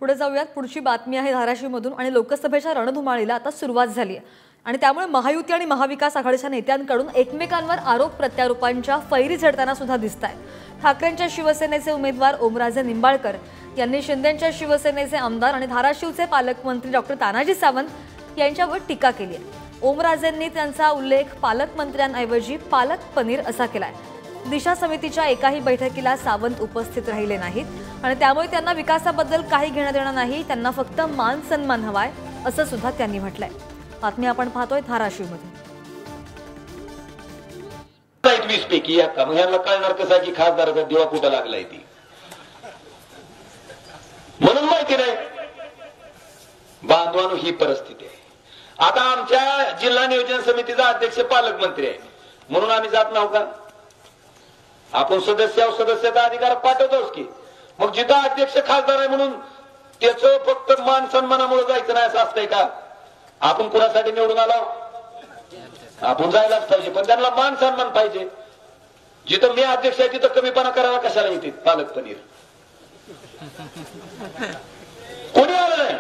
पुढे जाऊयात. पुढची बातमी आहे धाराशिवमधून आणि लोकसभेच्या रणधुमाळीला आता सुरुवात झाली आहे आणि त्यामुळे महायुती आणि महाविकास आघाडीच्या नेत्यांकडून एकमेकांवर आरोप प्रत्यारोपांच्या फैरी झडताना सुद्धा दिसतायत. ठाकरेंच्या शिवसेनेचे उमेदवार ओमराजे निंबाळकर यांनी शिंदेंच्या शिवसेनेचे आमदार आणि धाराशिवचे पालकमंत्री डॉक्टर तानाजी सावंत यांच्यावर टीका केली आहे. ओमराजेंनी त्यांचा उल्लेख पालकमंत्र्यांऐवजी पालक पनीर असा केलाय. दिशा समितीच्या एकाही बैठकीला सावंत उपस्थित राहिले नाहीत आणि त्यामुळे त्यांना विकासाबद्दल काही घेणं देणं नाही, त्यांना फक्त मान सन्मान हवाय असं सुद्धा त्यांनी म्हटलंय. बातमी आपण पाहतोय धाराशिवमध्ये. 20 पैकी या कमह्यांना कळणार कसा की खासदाराचा दिवा कुठं लागलाय ती म्हणून माहिती नाही. बांधवानो ही परिस्थिती आहे. आता आमच्या जिल्हा नियोजन समितीचा अध्यक्ष पालकमंत्री आहे म्हणून आम्ही जात नाव का? आपण सदस्याचा अधिकार पाठवतोच की. मग जिथं अध्यक्ष खासदार आहे म्हणून त्याचं फक्त मान सन्मानामुळे जायचं नाही असं असतंय का? आपण कुणासाठी निवडून आलो? आपण जायलाच पाहिजे, पण त्यांना मान सन्मान पाहिजे. जिथं मी अध्यक्ष आहे तिथं कमीपणा करायला कशाला येते पालक पनीर? कोणी आलं नाही.